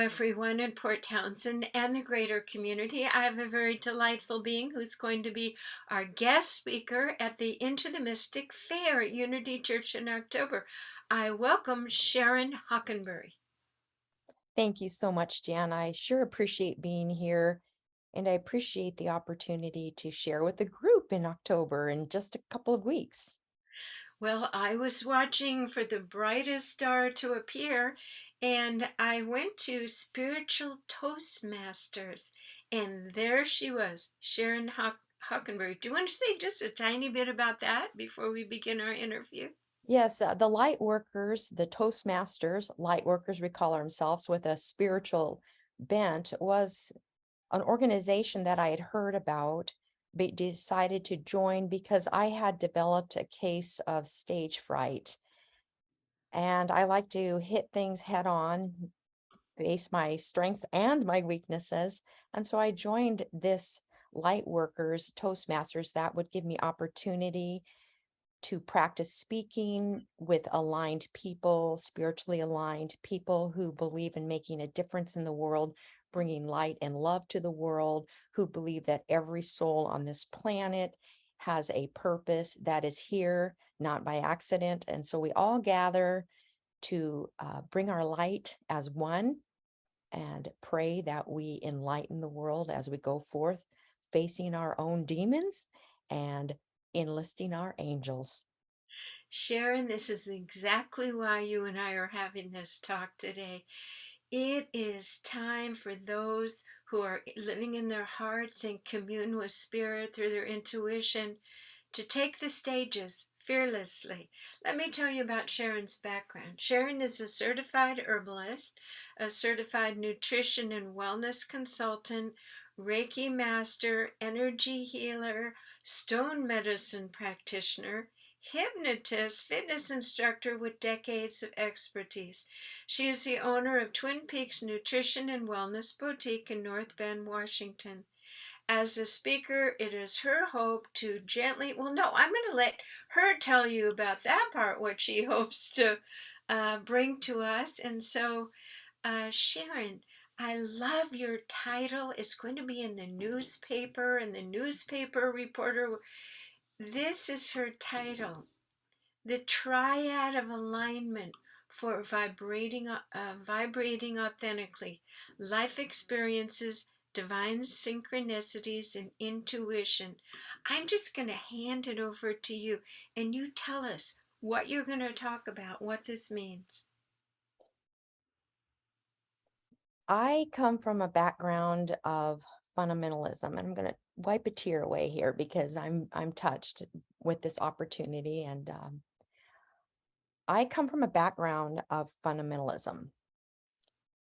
everyone in Port Townsend and the greater community. I have a very delightful being who's going to be our guest speaker at the Into the Mystic Faire at Unity Church in October. I welcome Sharon Hockenbury. Thank you so much, Jan. I sure appreciate being here, and I appreciate the opportunity to share with the group in October in just a couple of weeks. Well, I was watching for the brightest star to appear, and I went to Spiritual Toastmasters, and there she was, Sharon Hockenbury. Do you want to say just a tiny bit about that before we begin our interview? Yes, the light workers, the Toastmasters, light workers, we call ourselves with a spiritual bent, was an organization that I had heard about, but decided to join because I had developed a case of stage fright. And I like to hit things head on, face my strengths and my weaknesses. And so I joined this light workers Toastmasters that would give me opportunity to practice speaking with aligned people, spiritually aligned people who believe in making a difference in the world, bringing light and love to the world, who believe that every soul on this planet has a purpose that is here, not by accident. And so we all gather to bring our light as one and pray that we enlighten the world as we go forth, facing our own demons and enlisting our angels. Sharon, this is exactly why you and I are having this talk today. It is time for those who are living in their hearts and commune with spirit through their intuition to take the stages fearlessly. Let me tell you about Sharon's background. Sharon is a certified herbalist, a certified nutrition and wellness consultant, Reiki master, energy healer, stone medicine practitioner, hypnotist, fitness instructor with decades of expertise. She is the owner of Twin Peaks Nutrition and Wellness Boutique in North Bend, Washington. As a speaker, it is her hope to gently, well, no, I'm going to let her tell you about that part, what she hopes to bring to us. And so, Sharon, I love your title. It's going to be in the newspaper, and the newspaper reporter. This is her title: The Triad of Alignment for Vibrating Authentically, Life Experiences, Divine Synchronicities, and Intuition. I'm just going to hand it over to you, and you tell us what you're going to talk about, what this means. I come from a background of fundamentalism, and I'm going to wipe a tear away here because I'm touched with this opportunity, and I come from a background of fundamentalism.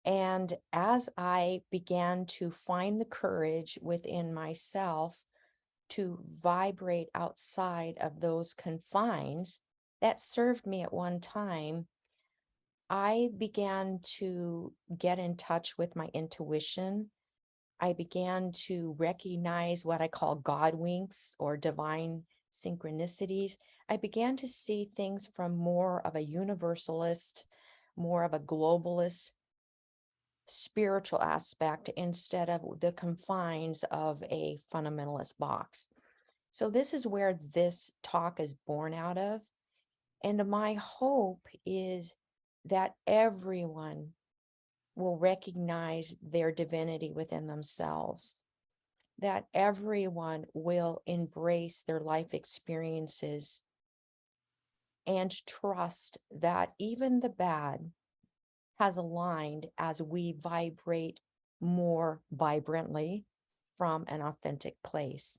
And as I began to find the courage within myself to vibrate outside of those confines that served me at one time, I began to get in touch with my intuition. I began to recognize what I call God winks or divine synchronicities. I began to see things from more of a universalist, more of a globalist, spiritual aspect instead of the confines of a fundamentalist box. So, this is where this talk is born out of. And my hope is that everyone will recognize their divinity within themselves, that everyone will embrace their life experiences and trust that even the bad has aligned as we vibrate more vibrantly from an authentic place.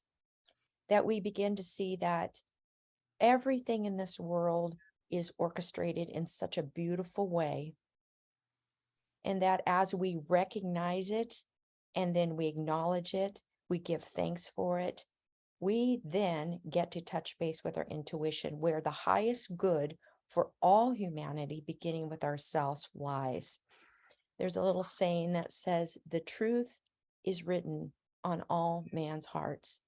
That we begin to see that everything in this world is orchestrated in such a beautiful way, and that as we recognize it and then we acknowledge it, we give thanks for it, we then get to touch base with our intuition, where the highest good for all humanity, beginning with ourselves, lies. There's a little saying that says, the truth is written on all man's hearts.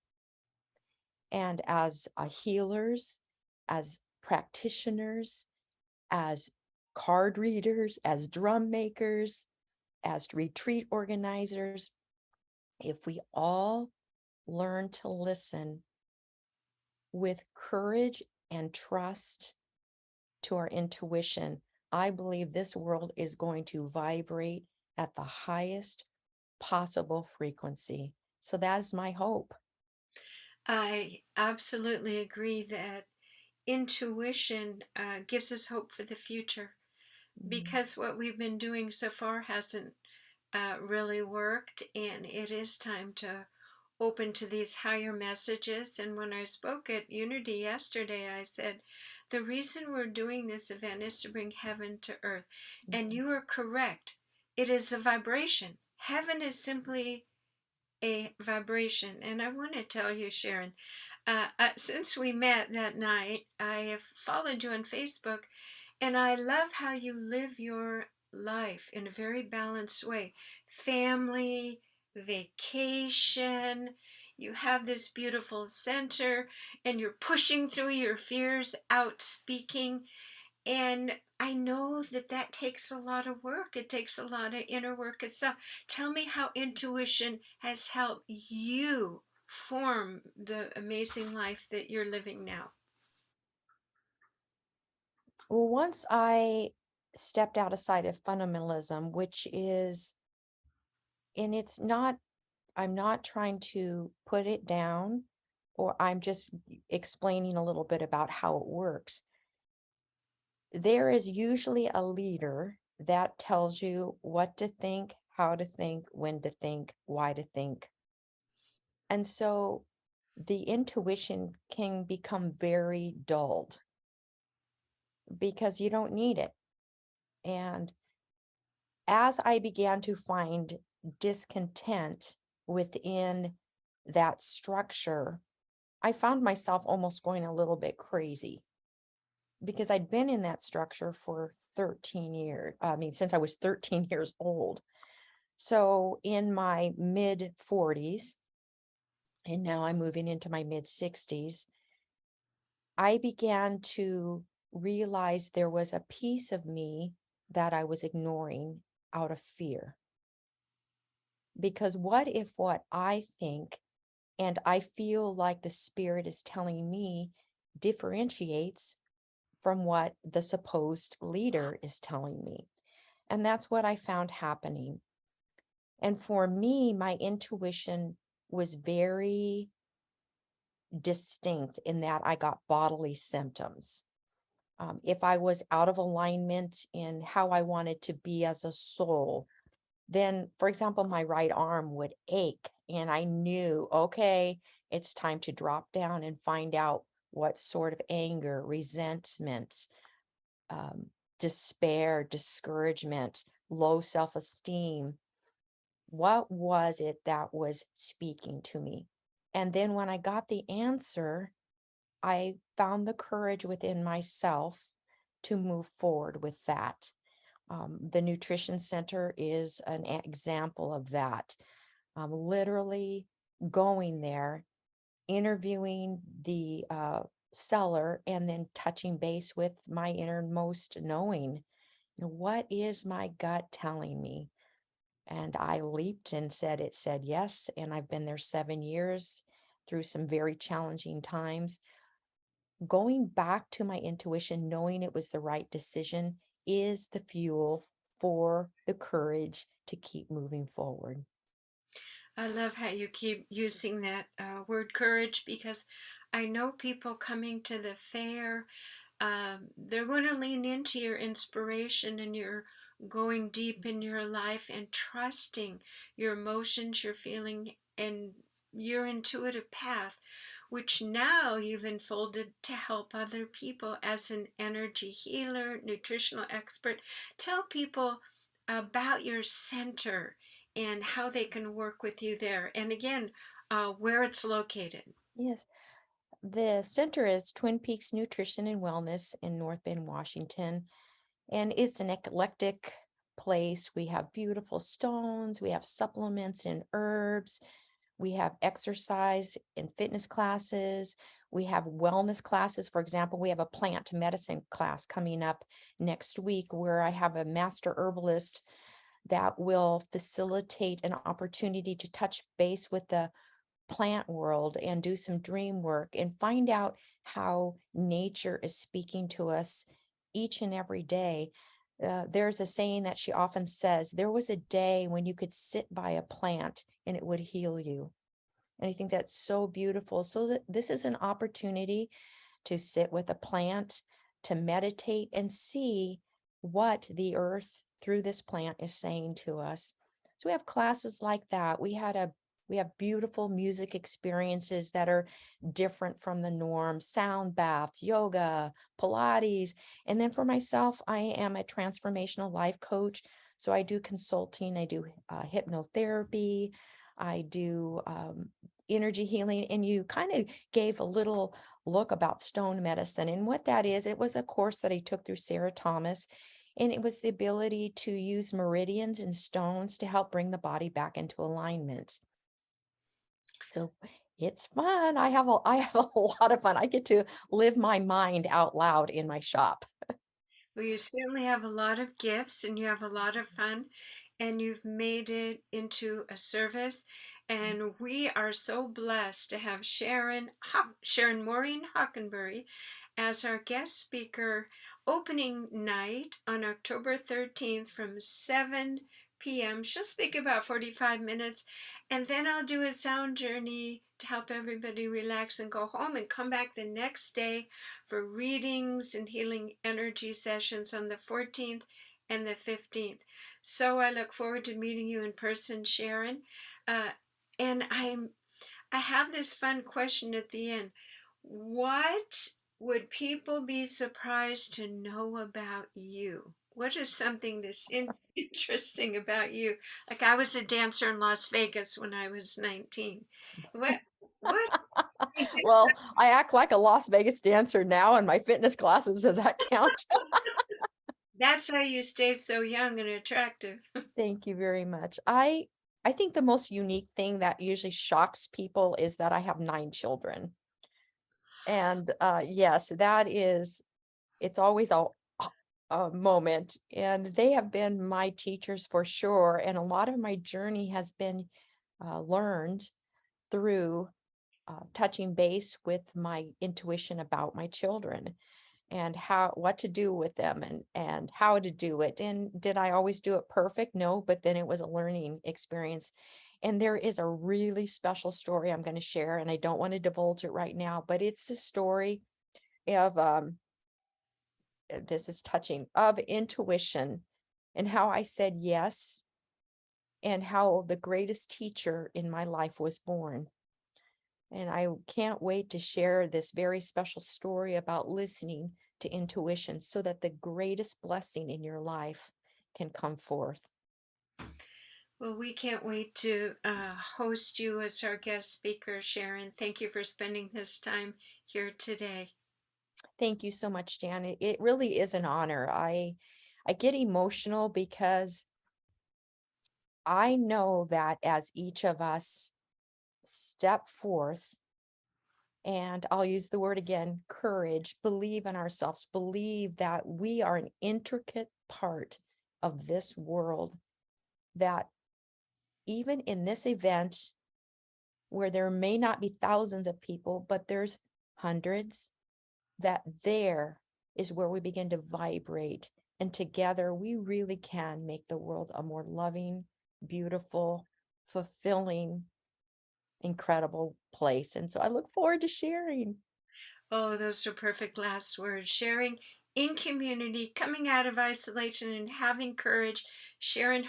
And as healers, as practitioners, as card readers, as drum makers, as retreat organizers, if we all learn to listen with courage and trust to our intuition, I believe this world is going to vibrate at the highest possible frequency. So that is my hope. I absolutely agree that intuition gives us hope for the future, Mm. because what we've been doing so far hasn't really worked, and it is time to open to these higher messages. And when I spoke at Unity yesterday, I said, the reason we're doing this event is to bring heaven to earth. And you are correct. It is a vibration. Heaven is simply a vibration. And I want to tell you, Sharon, since we met that night, I have followed you on Facebook, and I love how you live your life in a very balanced way. Family, vacation, you have this beautiful center, and you're pushing through your fears, out speaking. And I know that that takes a lot of work. It takes a lot of inner work itself. Tell me how intuition has helped you form the amazing life that you're living now. Well, once I stepped outside of fundamentalism, which is, and it's not, I'm not trying to put it down, or I'm just explaining a little bit about how it works. There is usually a leader that tells you what to think, how to think, when to think, why to think. And so the intuition can become very dulled because you don't need it. And as I began to find discontent within that structure, I found myself almost going a little bit crazy because I'd been in that structure for 13 years. I mean, since I was 13 years old. So in my mid 40s, and now I'm moving into my mid 60s, I began to realize there was a piece of me that I was ignoring out of fear. Because what if what I think and I feel like the spirit is telling me differentiates from what the supposed leader is telling me? And that's what I found happening. And for me, my intuition was very distinct in that I got bodily symptoms. If I was out of alignment in how I wanted to be as a soul, then, for example, my right arm would ache, and I knew, okay, it's time to drop down and find out what sort of anger, resentment, um, despair, discouragement, low self-esteem. What was it that was speaking to me? And then when I got the answer, I found the courage within myself to move forward with that. The Nutrition Center is an example of that. Literally going there, interviewing the seller, and then touching base with my innermost knowing. What is my gut telling me? And I leaped and said, it said yes. And I've been there 7 years through some very challenging times. Going back to my intuition, knowing it was the right decision, is the fuel for the courage to keep moving forward. I love how you keep using that word courage, because I know people coming to the fair, they're going to lean into your inspiration, and you're going deep in your life and trusting your emotions, your feeling, and your intuitive path, which now you've unfolded to help other people as an energy healer, nutritional expert. Tell people about your center and how they can work with you there. And again, where it's located. Yes, the center is Twin Peaks Nutrition and Wellness in North Bend, Washington, and it's an eclectic place. We have beautiful stones, we have supplements and herbs, we have exercise and fitness classes, we have wellness classes. For example, we have a plant medicine class coming up next week where I have a master herbalist that will facilitate an opportunity to touch base with the plant world and do some dream work and find out how nature is speaking to us each and every day. There's a saying that she often says, there was a day when you could sit by a plant and it would heal you. And I think that's so beautiful. So that this is an opportunity to sit with a plant, to meditate and see what the earth through this plant is saying to us. So we have classes like that. We have beautiful music experiences that are different from the norm, sound baths, yoga, Pilates. And then for myself, I am a transformational life coach. So I do consulting, I do hypnotherapy, I do energy healing. And you kind of gave a little look about stone medicine. And what that is, it was a course that I took through Sarah Thomas. And it was the ability to use meridians and stones to help bring the body back into alignment. So it's fun. I have a lot of fun. I get to live my mind out loud in my shop. Well, you certainly have a lot of gifts and you have a lot of fun, and you've made it into a service. And we are so blessed to have Sharon Maureen Hockenbury as our guest speaker opening night on October 13th from 7 p.m. She'll speak about 45 minutes, and then I'll do a sound journey to help everybody relax and go home and come back the next day for readings and healing energy sessions on the 14th and the 15th. So I look forward to meeting you in person, Sharon. Uh, and I have this fun question at the end. What would people be surprised to know about you? What is something that's interesting about you? Like, I was a dancer in Las Vegas when I was 19. What? Well, I act like a Las Vegas dancer now in my fitness classes. Does that count? That's how you stay so young and attractive. Thank you very much. I think the most unique thing that usually shocks people is that I have 9 children. And yes, that is, it's always a moment. And they have been my teachers for sure. And a lot of my journey has been learned through touching base with my intuition about my children and what to do with them and how to do it. And did I always do it perfect? No, but then it was a learning experience. And there is a really special story I'm going to share, and I don't want to divulge it right now, but it's the story of this is touching, of intuition and how I said yes and how the greatest teacher in my life was born. And I can't wait to share this very special story about listening to intuition so that the greatest blessing in your life can come forth. Well, we can't wait to host you as our guest speaker, Sharon. Thank you for spending this time here today. Thank you so much, Jan. It really is an honor. I get emotional because I know that as each of us step forth, and I'll use the word again, courage, believe in ourselves, believe that we are an intricate part of this world, that even in this event where there may not be thousands of people, but there's hundreds, that there is where we begin to vibrate. And together we really can make the world a more loving, beautiful, fulfilling, incredible place. And so I look forward to sharing. Oh, those are perfect last words. Sharing in community, coming out of isolation and having courage. Sharon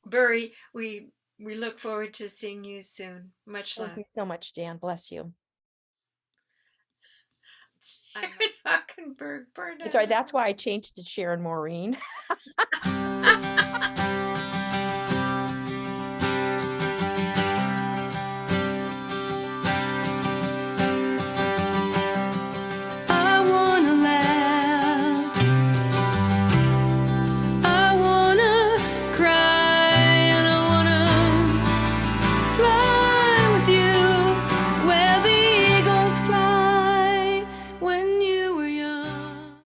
Bury, we look forward to seeing you soon. Much Thank love. you so much, Jan. Bless you. Sharon Hockenberg, That's right. That's why I changed to Sharon Maureen.